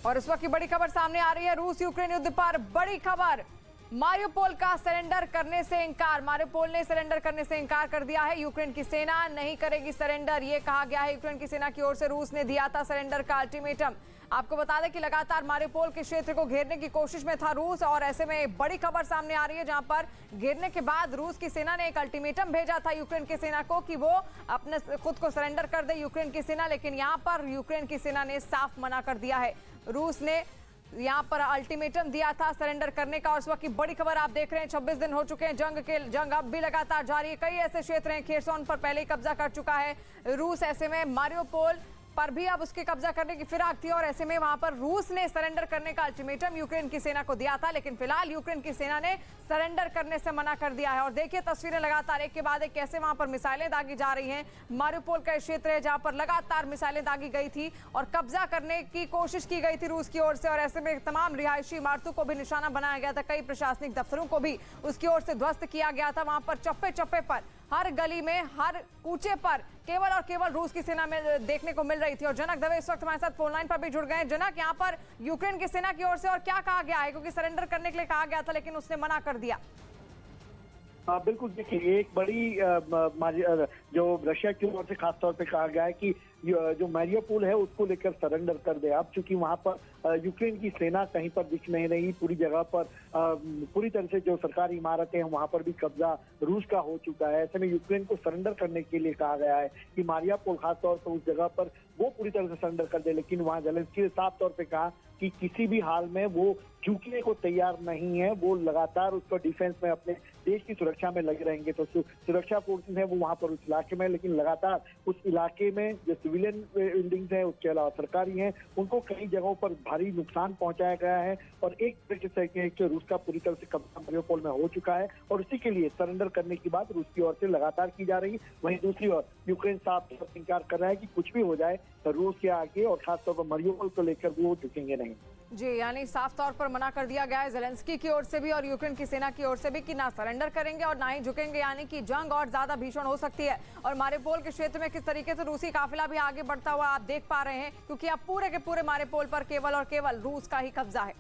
और इस वक्त की बड़ी खबर सामने आ रही है। रूस यूक्रेन युद्ध पर बड़ी खबर। मारियोपोल का सरेंडर करने से इंकार। मारियोपोल ने सरेंडर करने से इंकार कर दिया है। यूक्रेन की सेना नहीं करेगी सरेंडर, ये कहा गया है। यूक्रेन की सेना की ओर से रूस ने दिया था सरेंडर का अल्टीमेटम। आपको बता दें कि लगातार मारियोपोल के क्षेत्र को घेरने की कोशिश में था रूस, और ऐसे में बड़ी खबर सामने आ रही है, जहां पर घेरने के बाद रूस की सेना ने एक अल्टीमेटम भेजा था यूक्रेन की सेना को कि वो अपने खुद को सरेंडर कर दे यूक्रेन की सेना। लेकिन यहां पर यूक्रेन की सेना ने साफ मना कर दिया है। रूस ने यहां पर अल्टीमेटम दिया था सरेंडर करने का। और इस वक्त की बड़ी खबर आप देख रहे हैं, 26 दिन हो चुके हैं जंग अब भी लगातार जारी है। कई ऐसे क्षेत्र हैं, खेरसोन पर पहले ही कब्जा कर चुका है रूस। ऐसे में मारियोपोल पर भी अब उसके कब्जा करने की फिराक थी, और ऐसे में वहां पर रूस ने सरेंडर करने का अल्टीमेटम यूक्रेन की सेना को दिया था। लेकिन फिलहाल यूक्रेन की सेना ने सरेंडर करने से मना कर दिया है। और देखिए तस्वीरें लगातार एक के बाद एक कैसे वहां पर मिसाइलें दागी जा रही हैं। मारियोपोल का क्षेत्र है जहां पर लगातार मिसाइलें दागी गई थी और कब्जा करने की कोशिश की गई थी रूस की ओर से। और ऐसे में तमाम रिहायशी इमारतों को भी निशाना बनाया गया था, कई प्रशासनिक दफ्तरों को भी उसकी ओर से ध्वस्त किया गया था। वहां पर चप्पे चप्पे पर, हर गली में, हर कूचे पर केवल और केवल रूस की सेना में देखने को मिल रही थी। और जनक दवे इस वक्त हमारे साथ फोन लाइन पर भी जुड़ गए हैं। जनक, यहाँ पर यूक्रेन की सेना की ओर से और क्या कहा गया है, क्योंकि सरेंडर करने के लिए कहा गया था लेकिन उसने मना कर दिया। बिल्कुल, देखिए एक बड़ी जो रशिया की ओर से खास तौर पे कहा गया है कि जो मारियोपोल है उसको लेकर सरेंडर कर दे। अब चूंकि वहां पर यूक्रेन की सेना कहीं पर दिख नहीं रही, पूरी जगह पर पूरी तरह से जो सरकारी इमारतें हैं वहां पर भी कब्जा रूस का हो चुका है। ऐसे में यूक्रेन को सरेंडर करने के लिए कहा गया है कि मारियोपोल खासतौर पर उस जगह पर वो पूरी तरह से सरेंडर कर दे। लेकिन वहां जेलेंस्की ने साफ तौर पर कहा कि किसी भी हाल में वो झुकने को तैयार नहीं है, वो लगातार उसको डिफेंस में अपने देश की सुरक्षा में लगे रहेंगे। तो सुरक्षा फोर्सेस है वो वहां पर उस इलाके में, लेकिन लगातार उस इलाके में जो सिविलियन बिल्डिंग्स हैं उसके अलावा सरकारी हैं, उनको कई जगहों पर भारी नुकसान पहुंचाया गया है। और एक तरीके से रूस का पूरी तरह से कब्जा मारियोपोल में हो चुका है, और उसी के लिए सरेंडर करने की बात रूस की ओर से लगातार की जा रही है। वहीं दूसरी ओर यूक्रेन साफ तौर पर इंकार कर रहा है कि कुछ भी हो जाए तो रूस के आगे और खासतौर पर मारियोपोल को लेकर वो झुकेंगे नहीं। जी, यानी साफ तौर पर मना कर दिया गया है जेलेंस्की की ओर से भी और यूक्रेन की सेना की ओर से भी कि ना सरेंडर करेंगे और ना ही झुकेंगे। यानी कि जंग और ज्यादा भीषण हो सकती है। और मारियोपोल के क्षेत्र में किस तरीके से रूसी काफिला भी आगे बढ़ता हुआ आप देख पा रहे हैं, क्योंकि अब पूरे के पूरे मारियोपोल पर केवल और केवल रूस का ही कब्जा है।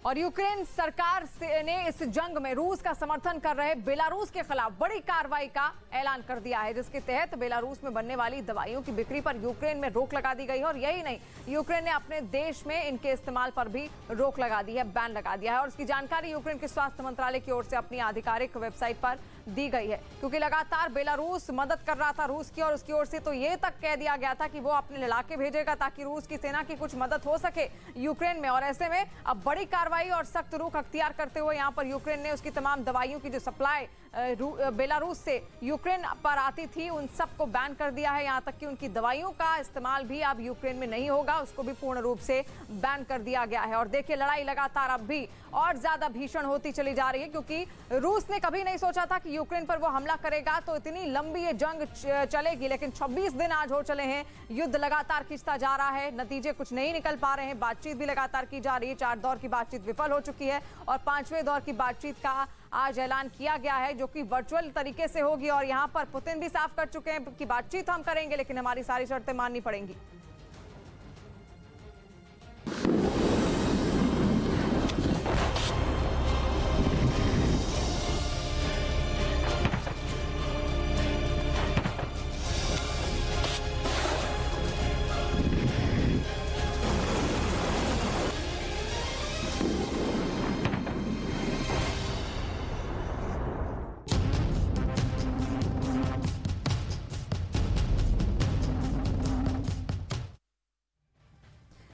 और यूक्रेन सरकार ने इस जंग में रूस का समर्थन कर रहे बेलारूस के खिलाफ बड़ी कार्रवाई का ऐलान कर दिया है, जिसके तहत बेलारूस में बनने वाली दवाइयों की बिक्री पर यूक्रेन में रोक लगा दी गई है। और यही नहीं, यूक्रेन ने अपने देश में इनके इस्तेमाल पर भी रोक लगा दी है, बैन लगा दिया है। और इसकी जानकारी यूक्रेन के स्वास्थ्य मंत्रालय की ओर से अपनी आधिकारिक वेबसाइट पर दी गई है, क्योंकि लगातार बेलारूस मदद कर रहा था रूस की, और उसकी ओर से तो ये तक कह दिया गया था कि वो अपने इलाके भेजेगा ताकि रूस की सेना की कुछ मदद हो सके यूक्रेन में। और ऐसे में अब बड़ी कार्रवाई और सख्त रुख अख्तियार करते हुए यहाँ पर यूक्रेन ने उसकी तमाम दवाइयों की जो सप्लाई बेलारूस से यूक्रेन पर आती थी उन सबको बैन कर दिया है। यहाँ तक कि उनकी दवाइयों का इस्तेमाल भी अब यूक्रेन में नहीं होगा, उसको भी पूर्ण रूप से बैन कर दिया गया है। और देखिए लड़ाई लगातार अब भी और ज्यादा भीषण होती चली जा रही है, क्योंकि रूस ने कभी नहीं सोचा था कि यूक्रेन पर वो हमला करेगा तो इतनी लंबी ये जंग चलेगी। लेकिन 26 दिन आज हो चले हैं, युद्ध लगातार खिंचता जा रहा है, नतीजे कुछ नहीं निकल पा रहे हैं। बातचीत भी लगातार की जा रही है, 4 दौर की बातचीत विफल हो चुकी है और 5वें दौर की बातचीत का आज ऐलान किया गया है, जो कि वर्चुअल तरीके से होगी। और यहाँ पर पुतिन भी साफ कर चुके हैं कि बातचीत हम करेंगे लेकिन हमारी सारी शर्तें माननी पड़ेंगी।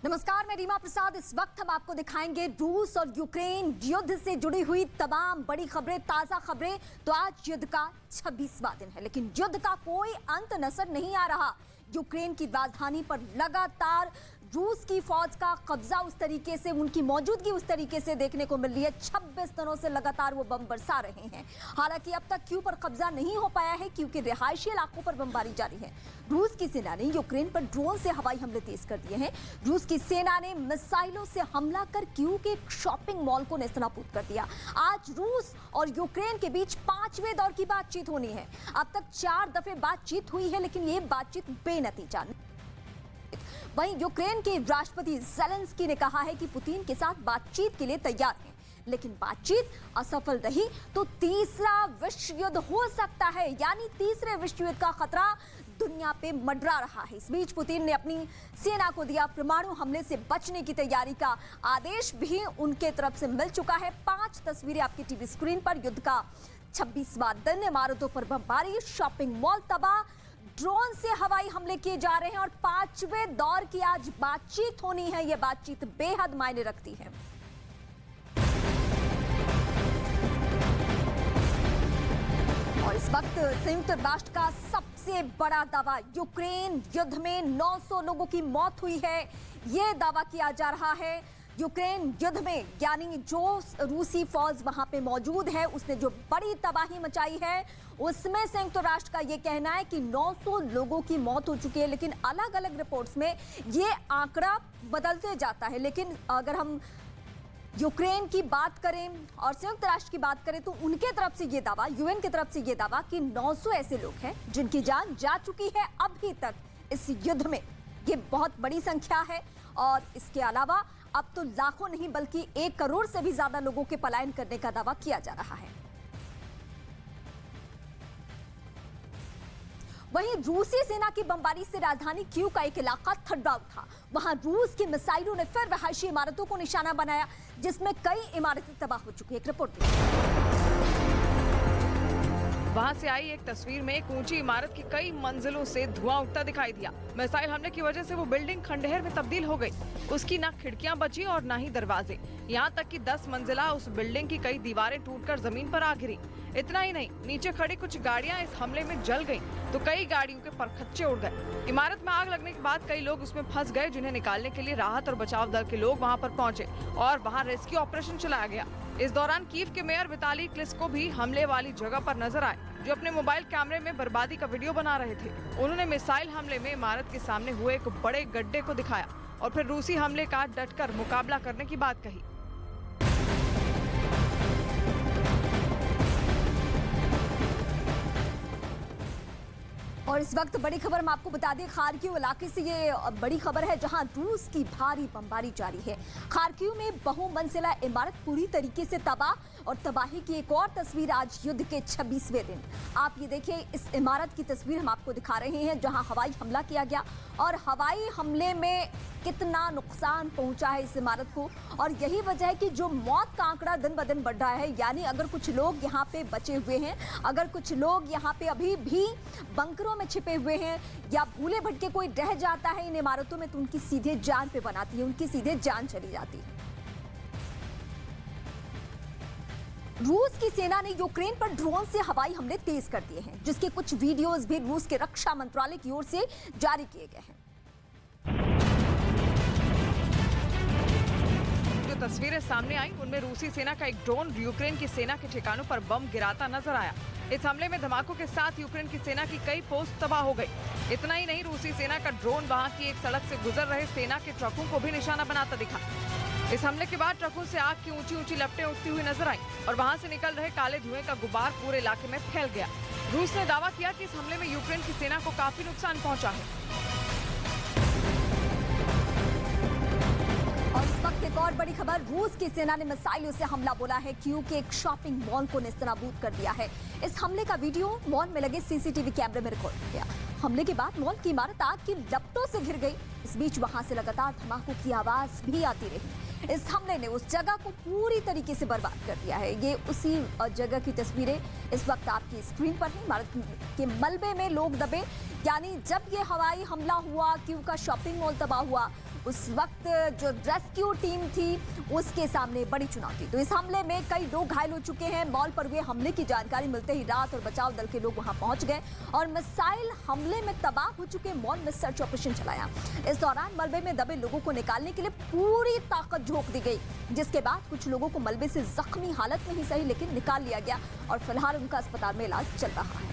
नमस्कार, मैं रीमा प्रसाद। इस वक्त हम आपको दिखाएंगे रूस और यूक्रेन युद्ध से जुड़ी हुई तमाम बड़ी खबरें, ताजा खबरें। तो आज युद्ध का 26वां दिन है, लेकिन युद्ध का कोई अंत नजर नहीं आ रहा। यूक्रेन की राजधानी पर लगातार रूस की फौज का कब्जा उस तरीके से, उनकी मौजूदगी उस तरीके से देखने को मिल रही है। 26 दिनों से लगातार वो बम बरसा रहे हैं। हालांकि अब तक क्यों पर कब्जा नहीं हो पाया है, क्योंकि रिहायशी इलाकों पर बमबारी जारी है। रूस की सेना ने यूक्रेन पर ड्रोन से हवाई हमले तेज कर दिए हैं। रूस की सेना ने मिसाइलों से हमला कर कीव के एक शॉपिंग मॉल को नेस्तनाबूद कर दिया। आज रूस और यूक्रेन के बीच 5वें दौर की बातचीत होनी है। अब तक 4 दफे बातचीत हुई है, लेकिन ये बातचीत बेनतीजा। वहीं यूक्रेन के राष्ट्रपति ज़ेलेंस्की ने कहा है कि पुतिन के साथ बातचीत के लिए तैयार हैं, लेकिन बातचीत असफल रही तो तीसरा विश्व युद्ध हो सकता है, यानी तीसरे विश्व युद्ध का खतरा दुनिया पे मंडरा रहा है। इस बीच पुतिन ने अपनी सेना को दिया परमाणु हमले से बचने की तैयारी का आदेश भी उनके तरफ से मिल चुका है। 5 तस्वीरें आपकी टीवी स्क्रीन पर। युद्ध का 26वां दिन, इमारतों पर बमबारी, शॉपिंग मॉल तबाह, ड्रोन से हवाई हमले किए जा रहे हैं और 5वें दौर की आज बातचीत होनी है। यह बातचीत बेहद मायने रखती है। और इस वक्त संयुक्त राष्ट्र का सबसे बड़ा दावा, यूक्रेन युद्ध में 900 लोगों की मौत हुई है, यह दावा किया जा रहा है। यूक्रेन युद्ध में यानी जो रूसी फौज वहां पे मौजूद है उसने जो बड़ी तबाही मचाई है, उसमें संयुक्त राष्ट्र का यह कहना है कि 900 लोगों की मौत हो चुकी है। लेकिन अलग अलग रिपोर्ट्स में ये आंकड़ा बदलते जाता है। लेकिन अगर हम यूक्रेन की बात करें और संयुक्त राष्ट्र की बात करें तो उनके तरफ से ये दावा, यूएन की तरफ से ये दावा कि 900 ऐसे लोग हैं जिनकी जान जा चुकी है अभी तक इस युद्ध में। ये बहुत बड़ी संख्या है और इसके अलावा अब तो लाखों नहीं बल्कि 1 करोड़ से भी ज्यादा लोगों के पलायन करने का दावा किया जा रहा है। वहीं रूसी सेना की बमबारी से राजधानी कीव का एक इलाका थर्रा उठा। वहां रूस की मिसाइलों ने फिर रहायशी इमारतों को निशाना बनाया, जिसमें कई इमारतें तबाह हो चुकी है। एक रिपोर्ट वहां से आई एक तस्वीर में एक ऊंची इमारत की कई मंजिलों से धुआं उठता दिखाई दिया। मिसाइल हमले की वजह से वो बिल्डिंग खंडहर में तब्दील हो गई। उसकी ना खिड़कियां बची और ना ही दरवाजे। यहाँ तक कि 10 मंजिला उस बिल्डिंग की कई दीवारें टूटकर जमीन पर आ गिरी। इतना ही नहीं, नीचे खड़ी कुछ गाड़ियां इस हमले में जल गईं, तो कई गाड़ियों के परखच्चे उड़ गए। इमारत में आग लगने के बाद कई लोग उसमें फंस गए, जिन्हें निकालने के लिए राहत और बचाव दल के लोग वहां पर पहुंचे और वहां रेस्क्यू ऑपरेशन चलाया गया। इस दौरान कीव के मेयर विताली क्लिस्को भी हमले वाली जगह पर नजर आए, जो अपने मोबाइल कैमरे में बर्बादी का वीडियो बना रहे थे। उन्होंने मिसाइल हमले में इमारत के सामने हुए एक बड़े गड्ढे को दिखाया और फिर रूसी हमले का डटकर मुकाबला करने की बात कही। और इस वक्त बड़ी खबर हम आपको बता दें, खार्किव इलाके से ये बड़ी खबर है जहां रूस की भारी बमबारी जारी है। खार्किव में बहुमंजिला इमारत पूरी तरीके से तबाह और तबाही की एक और तस्वीर आज युद्ध के 26वें दिन। आप ये देखिए, इस इमारत की तस्वीर हम आपको दिखा रहे हैं जहां हवाई हमला किया गया और हवाई हमले में कितना नुकसान पहुंचा है इस इमारत को। और यही वजह है कि जो मौत का आंकड़ा दिन ब दिन बढ़ रहा है, यानी अगर कुछ लोग यहाँ पे बचे हुए हैं, अगर कुछ लोग यहाँ पे अभी भी बंकरों में छिपे हुए हैं या भूले भटके कोई रह जाता है इन इमारतों में, तो उनकी सीधे जान पे बनाती है, उनकी सीधे जान चली जाती है। रूस की सेना ने यूक्रेन पर ड्रोन से हवाई हमले तेज कर दिए हैं, जिसके कुछ वीडियोस भी रूस के रक्षा मंत्रालय की ओर से जारी किए गए हैं। जो तस्वीरें सामने आई उनमें रूसी सेना का एक ड्रोन यूक्रेन की सेना के ठिकानों पर बम गिराता नजर आया। इस हमले में धमाकों के साथ यूक्रेन की सेना की कई पोस्ट तबाह हो गई। इतना ही नहीं, रूसी सेना का ड्रोन वहां की एक सड़क से गुजर रहे सेना के ट्रकों को भी निशाना बनाता दिखा। इस हमले के बाद ट्रकों से आग की ऊंची ऊंची लपटें उठती हुई नजर आई और वहां से निकल रहे काले धुएं का गुबार पूरे इलाके में फैल गया। रूस ने दावा किया कि इस हमले में यूक्रेन की सेना को काफी नुकसान पहुंचा है। और इस वक्त एक और बड़ी खबर, रूस की सेना ने मिसाइलों से हमला बोला है। कीव के एक शॉपिंग मॉल को नेस्तनाबूद कर दिया है। इस हमले का वीडियो मॉल में लगे सीसीटीवी कैमरे में रिकॉर्ड किया गया। हमले के बाद मॉल की इमारत आग की लपटों से घिर गई। इस बीच वहां से लगातार धमाकों की आवाज भी आती रही। इस हमले ने उस जगह को पूरी तरीके से बर्बाद कर दिया है। ये उसी जगह की तस्वीरें इस वक्त आपकी स्क्रीन पर है। इमारत के मलबे में लोग दबे, यानी जब ये हवाई हमला हुआ, कीव का शॉपिंग मॉल तबाह हुआ, उस वक्त जो रेस्क्यू टीम थी उसके सामने बड़ी चुनौती। तो इस हमले में कई लोग घायल हो चुके हैं। मॉल पर हुए हमले की जानकारी मिलते ही राहत और बचाव दल के लोग वहां पहुंच गए और मिसाइल हमले में तबाह हो चुके मॉल में सर्च ऑपरेशन चलाया। इस दौरान मलबे में दबे लोगों को निकालने के लिए पूरी ताकत झोंक दी गई, जिसके बाद कुछ लोगों को मलबे से जख्मी हालत में ही सही लेकिन निकाल लिया गया और फिलहाल उनका अस्पताल में इलाज चल रहा है।